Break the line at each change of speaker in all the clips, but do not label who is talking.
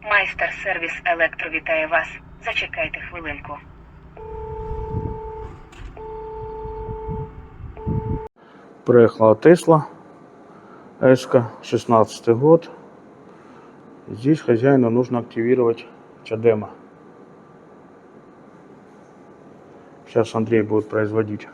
Майстер-сервіс Електро вітає вас. Зачекайте хвилинку.
Приехала Tesla S, 16 год. Здесь хозяину нужно активировать чадема. Сейчас Андрей будет производить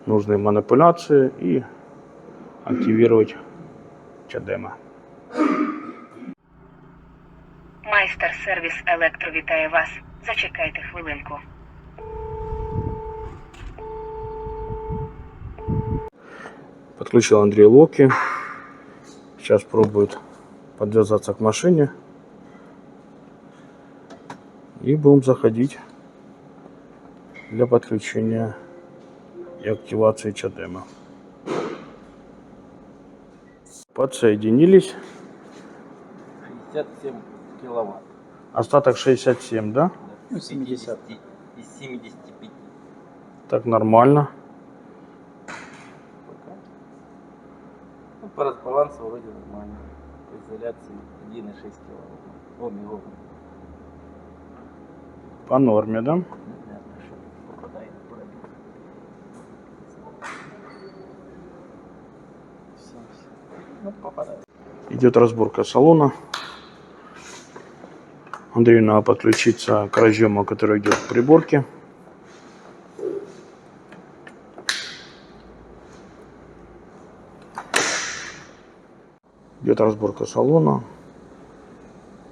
нужные манипуляции и активировать чадема.
Майстер-сервіс Електро вітає вас. Зачекайте хвилинку.
Подключил Андрей локи. Сейчас пробует подвязаться к машине. И будем заходить для подключения и активации чадема. Подсоединились.
67 киловатт.
Остаток 67, да?
Ну, 70 из 75.
Так нормально.
Ну, по разбалансу вроде нормально. По изоляции 1,6 киловатт. Ого.
По норме, да?
Понятно, что попадает в пробег. Все. Ну, попадает.
Идет разборка салона. Андрею надо подключиться к разъему, который идет в приборке. Идет разборка салона.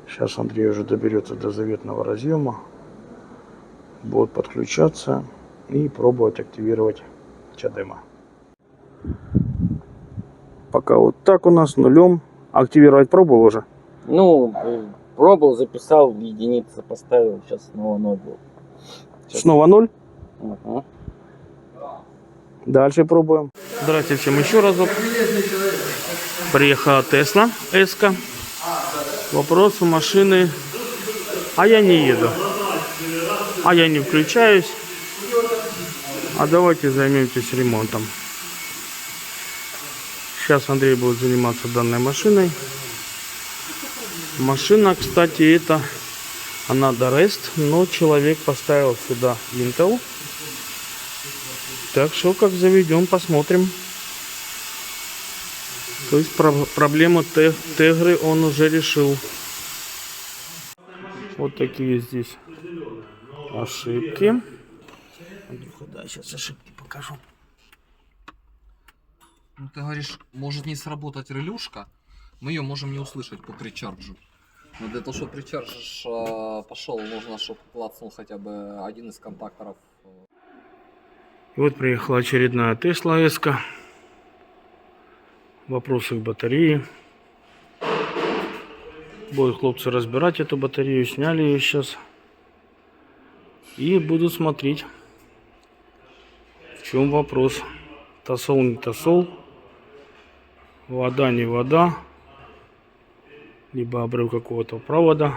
Сейчас Андрей уже доберется до заветного разъема. Будет подключаться и пробовать активировать чадема. Пока вот так у нас нулем. Активировать пробовал уже?
Ну, пробовал, записал, единицы поставил, сейчас снова 0 был.
Снова 0.
Угу.
Дальше пробуем. Здравствуйте всем еще разок. Приехала Tesla S. Вопрос у машины. А я не еду. А я не включаюсь. А давайте займемся ремонтом. Сейчас Андрей будет заниматься данной машиной. Машина, кстати, это она Дорест, но человек поставил сюда Intel. Так что, как заведем, посмотрим. То есть проблему Тегры он уже решил. Вот такие здесь ошибки. Андрюха, да, сейчас ошибки покажу.
Ну, ты говоришь, может не сработать релюшка, мы ее можем не услышать по причарджу. Но для того, чтобы причардж пошел, нужно, чтобы клацнул хотя бы один из контакторов.
И вот приехала очередная Tesla S. Вопросы к батарее. Будут хлопцы разбирать эту батарею. Сняли ее сейчас. И будут смотреть, в чем вопрос. Тосол не тосол. Вода не вода. Либо обрыв какого-то провода.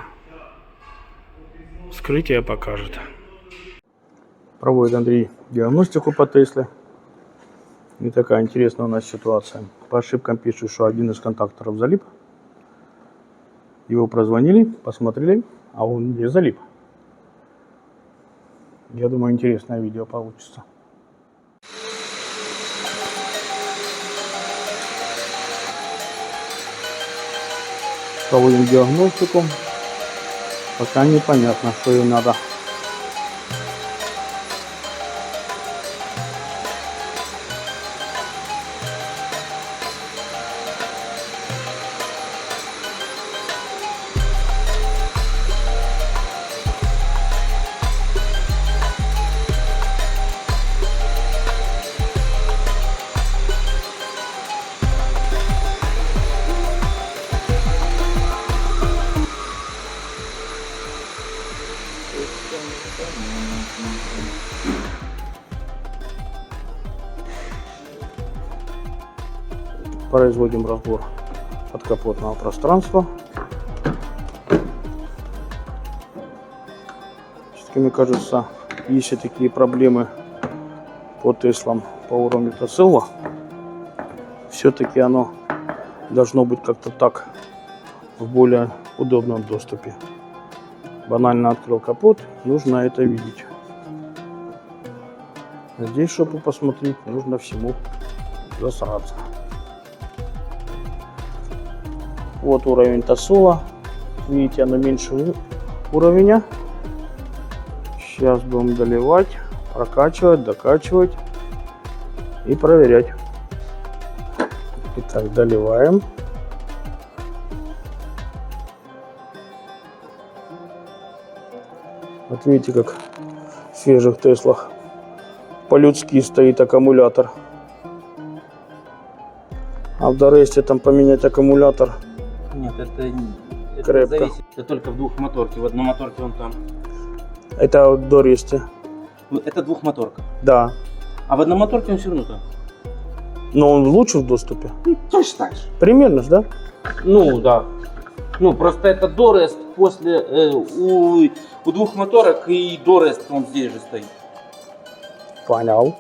Вскрытие покажет. Проводит Андрей диагностику по Тесле. Не такая интересная у нас ситуация. По ошибкам пишут, что один из контакторов залип. Его прозвонили, посмотрели, а он не залип. Я думаю, интересное видео получится. Проводим диагностику. Пока непонятно, что ей надо. Производим разбор подкапотного пространства. Все-таки, мне кажется, есть такие проблемы по Теслам по уровню тосела. Все-таки оно должно быть как-то так в более удобном доступе. Банально открыл капот, нужно это видеть. Здесь, чтобы посмотреть, нужно всему засраться. Вот уровень тосола. Видите, оно меньше уровня. Сейчас будем доливать, прокачивать, докачивать и проверять. Итак, доливаем. Вот видите, как в свежих Теслах по-людски стоит аккумулятор. А в Доресте там поменять аккумулятор
Нет, это
крепко.
зависит. Это только в двухмоторке. В одномоторке он там.
Это в Доресте.
Ну, это двухмоторка.
Да.
А в одномоторке он все равно там.
Но он лучше в доступе.
Точно так же.
Примерно ж, да?
Ну, да. Ну, просто это Дорест после... у двухмоторок и Дорест он здесь же стоит.
Понял.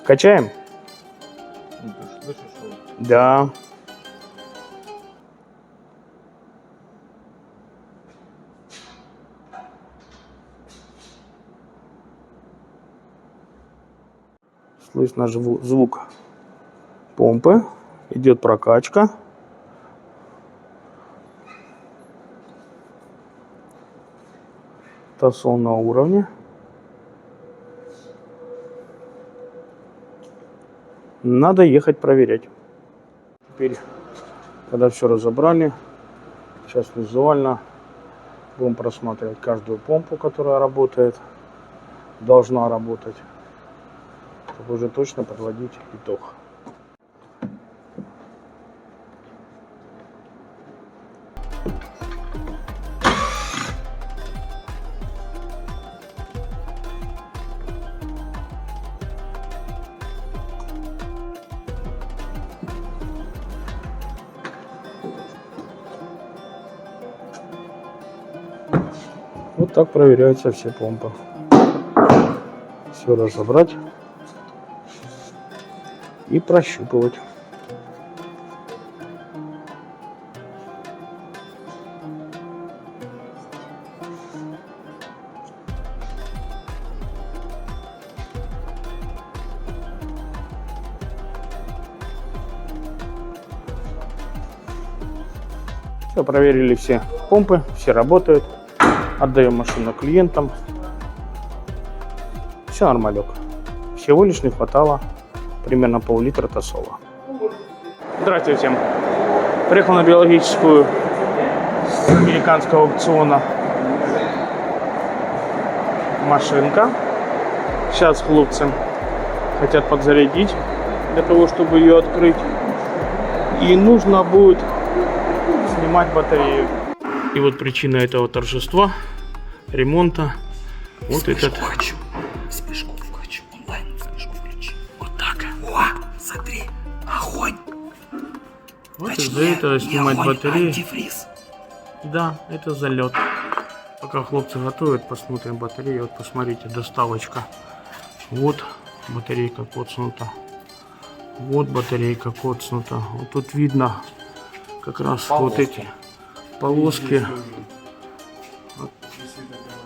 Качаем?
Ну, ты ж слышишь, что...
Да. Слышно звук помпы. Идет прокачка. Тосол на уровне. Надо ехать проверять. Теперь, когда все разобрали, сейчас визуально будем просматривать каждую помпу, которая работает, должна работать, чтобы уже точно подводить итог. Вот так проверяются все помпы. Все разобрать и прощупывать. Все, проверили все помпы, все работают. Отдаем машину клиентам. Все нормалек. Всего лишь не хватало примерно пол-литра тосола. Здравствуйте всем. Приехал на биологическую с американского аукциона машинка. Сейчас хлопцы хотят подзарядить для того, чтобы ее открыть. И нужно будет снимать батарею. И вот причина этого торжества, ремонта, вот этот.
Хочу. Смешку хочу. Онлайн смешку включи. Вот так. О, смотри. Огонь.
Вот из-за этого снимать батарею.
Антифриз.
Да, это залет. Пока хлопцы готовят, посмотрим батарею. Вот посмотрите, доставочка. Вот батарейка коцнута. Вот батарейка коцнута. Вот тут видно как раз вот эти полоски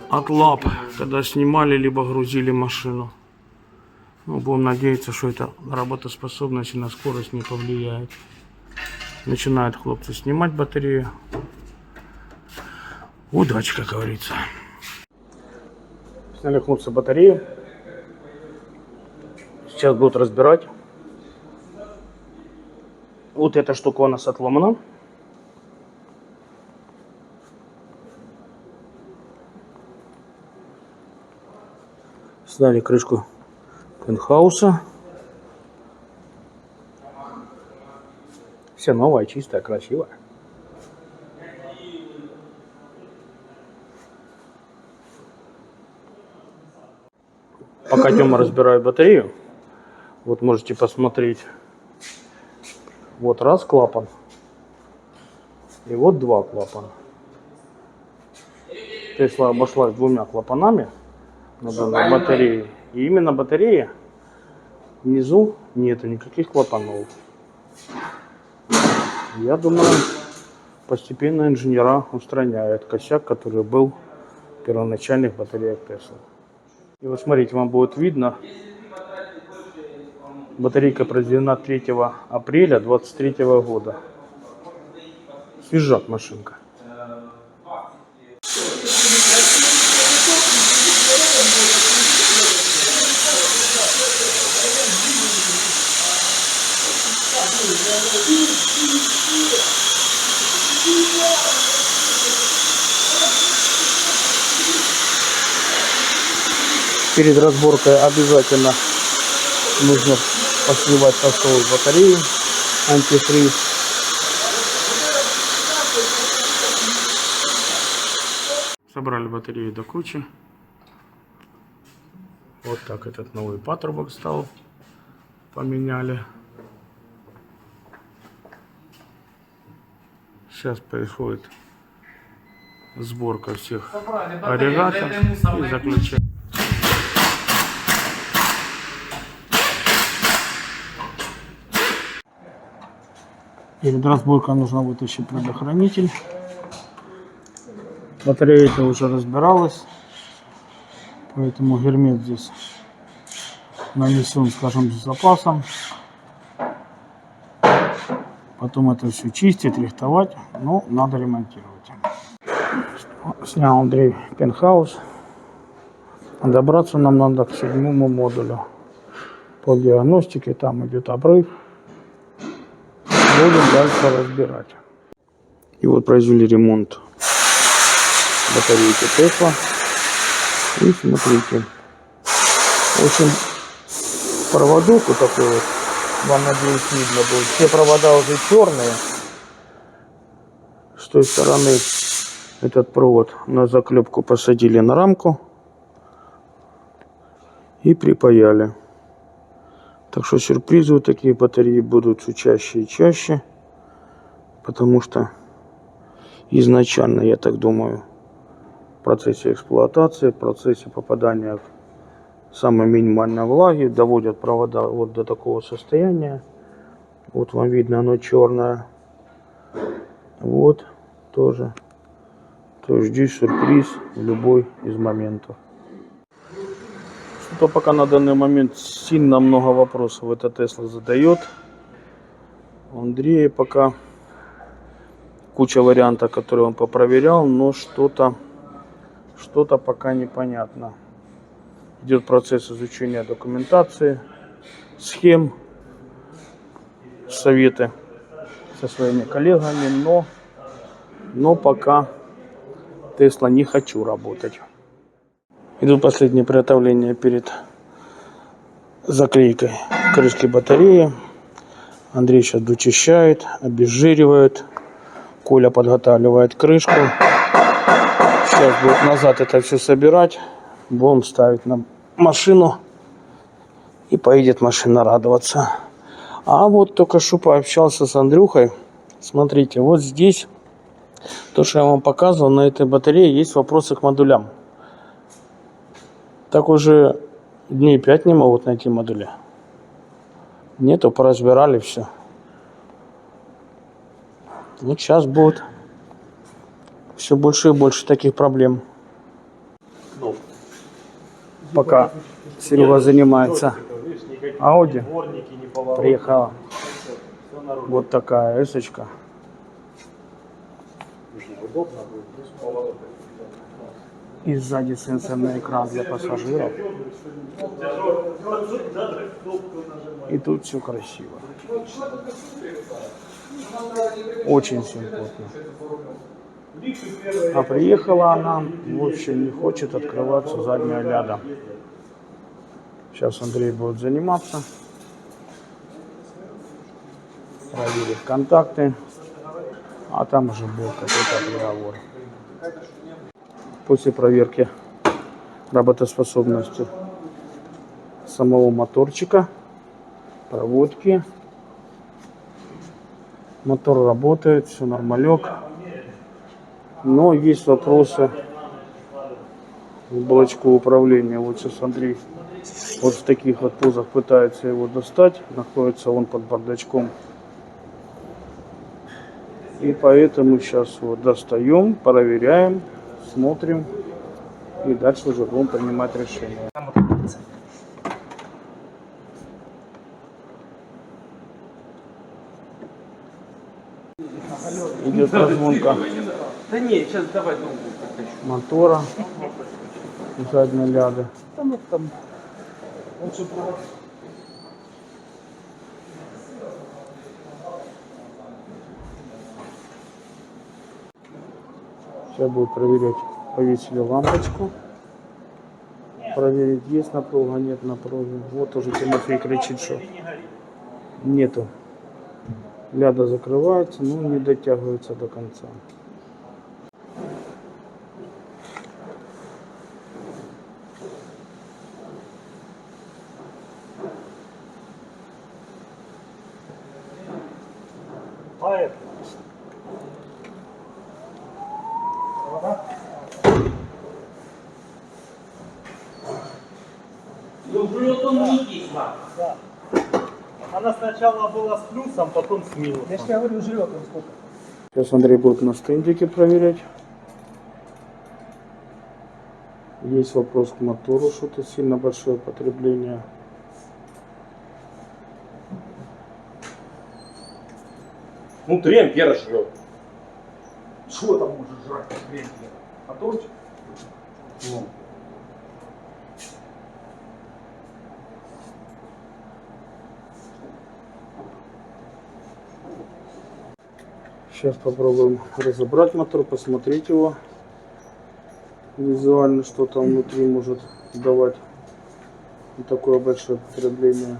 от лап, когда снимали либо грузили машину. Ну, будем надеяться, что это на работоспособность и на скорость не повлияет. Начинают хлопцы снимать батарею. Удачи, как говорится. Сняли хлопцы батарею. Сейчас будут разбирать. Вот эта штука у нас отломана. Сняли крышку пентхауса. Все новое, чистое, красивое. Пока Тёма разбирает батарею, вот можете посмотреть. Вот раз клапан. И вот два клапана. Тесла обошлась двумя клапанами. на данной батарее. И именно батарея. Внизу нету никаких клапанов. Я думаю, постепенно инженера устраняют косяк, который был в первоначальных батареях Tesla. И вот смотрите, вам будет видно, батарейка произведена 3 апреля 2023 года. Свежак машинка. Перед разборкой обязательно нужно посливать раствор батареи, антифриз. Собрали батарею до кучи. Вот так этот новый патрубок стал. Поменяли. Сейчас происходит сборка всех агрегатов и заключение. Перед разборкой нужно вытащить предохранитель. Батарея это уже разбиралась, поэтому гермет здесь нанесен, скажем, с запасом. Потом это все чистить, рихтовать, но надо ремонтировать. Снял Андрей пентхаус. Добраться нам надо к 7-му модулю. По диагностике там идет обрыв. Будем дальше разбирать. И вот произвели ремонт батарейки Tesla. И смотрите. В общем, проводок вот такой вот. Вам, надеюсь, видно будет. Все провода уже черные. С той стороны этот провод на заклепку посадили на рамку и припаяли. Так что сюрпризы вот такие батареи будут все чаще и чаще. Потому что изначально, я так думаю, в процессе эксплуатации, в процессе попадания в самой минимальной влаги доводят провода вот до такого состояния. Вот вам видно, оно черное. Вот тоже. То есть здесь сюрприз в любой из моментов. Что пока на данный момент сильно много вопросов эта Tesla задает. У Андрея пока куча вариантов, которые он попроверял, но что-то пока непонятно. Идет процесс изучения документации, схем, советы со своими коллегами, но пока Tesla не хочу работать. Идут последние приготовления перед заклейкой крышки батареи. Андрей сейчас дочищает, обезжиривает. Коля подготавливает крышку. Сейчас будет назад это все собирать. Будем ставить на машину. И поедет машина радоваться. А вот только что пообщался с Андрюхой. Смотрите, вот здесь, то, что я вам показывал, на этой батарее есть вопросы к модулям. Так уже дней 5 не могут найти модули. Нету, поразбирали все. Вот сейчас будет все больше и больше таких проблем. Пока Серега занимается Audi, приехала вот такая эсочка. И сзади сенсорный экран для пассажиров. И тут все красиво. Очень симпатично. А приехала она, в общем, не хочет открываться задняя ляда. Сейчас Андрей будет заниматься. Проверит контакты. А там уже будет какой-то приговор. После проверки работоспособности самого моторчика, проводки. Мотор работает, все нормалек. Но есть вопросы в блочку управления. Вот сейчас Андрей вот в таких вот позах пытается его достать. Находится он под бардачком. И поэтому сейчас вот достаем, проверяем, смотрим. И дальше уже будем принимать решение. Идет разгонка
Да не, сейчас давай другую.
мотора задней ляды. Сейчас будет проверять, повесили лампочку. Проверить, есть напруга, нет напруги. Вот уже Тимофей кричит, что нету. Ляда закрывается, но не дотягивается до конца.
Ну, врет он не кисло.
Она сначала была с плюсом, потом с минусом. Я же тебе говорю, жрет он сколько.
Сейчас Андрей будет на стендике проверять. Есть вопрос к мотору, что-то сильно большое потребление.
Ну, 3 ампера жрет.
Что там может жрать? Моторчик?
Ну.
Сейчас попробуем разобрать мотор, посмотреть его визуально, что там внутри может давать такое большое потребление.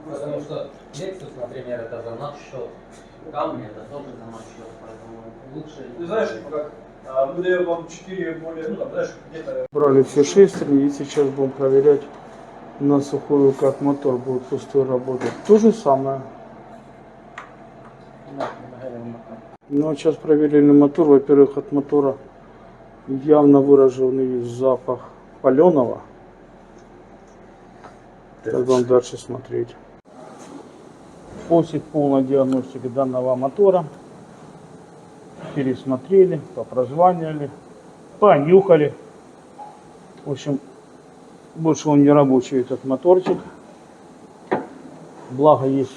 Потому что Lexus, например, это за наш счет. Камни это тоже за наш счет, поэтому лучше...
Ты знаешь, как мы даем вам 4 более, ну там, знаешь, где-то...
Брали все шестерни и сейчас будем проверять на сухую, как мотор будет пустой работать. То же самое. Ну, сейчас проверили мотор. Во-первых, от мотора явно выраженный запах паленого. Сейчас будем дальше смотреть. После полной диагностики данного мотора пересмотрели, попрозванивали, понюхали. В общем, больше он не рабочий, этот моторчик. Благо есть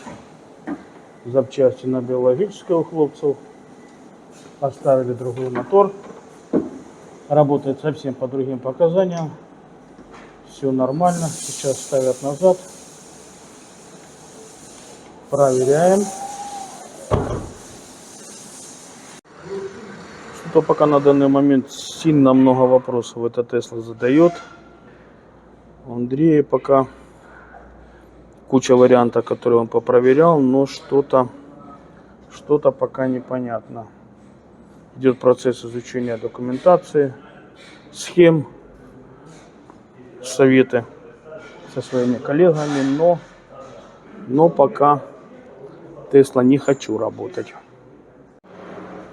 запчасти на биологическое у хлопцев. Поставили другой мотор. Работает совсем по другим показаниям. Все нормально. Сейчас ставят назад. Проверяем. Что-то пока на данный момент сильно много вопросов эта Тесла задает. У Андрея пока куча вариантов, которые он попроверял, но что-то пока непонятно. Идет процесс изучения документации, схем, советы со своими коллегами, но пока Тесла не хочу работать.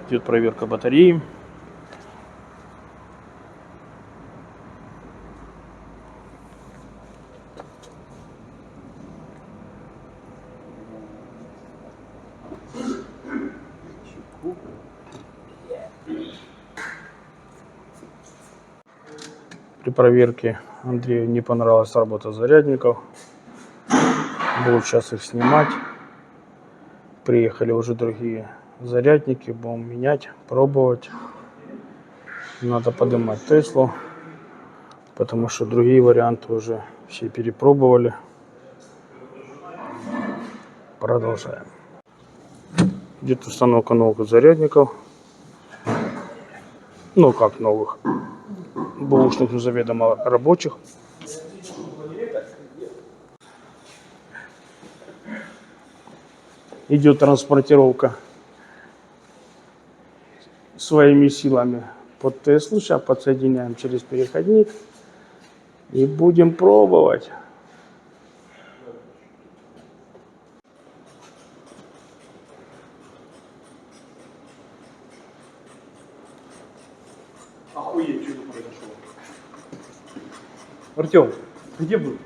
Идет проверка батареи. При проверке Андрею не понравилась работа зарядников. Буду сейчас их снимать. Приехали уже другие зарядники. Будем менять, пробовать. Надо поднимать Теслу, потому что другие варианты уже все перепробовали. Продолжаем. Идет установка новых зарядников. Ну как новых? Бэушных, заведомо рабочих. идет транспортировка своими силами под Теслу. Сейчас подсоединяем через переходник и будем пробовать.
Охуеть, что произошло. Артем, ты где был?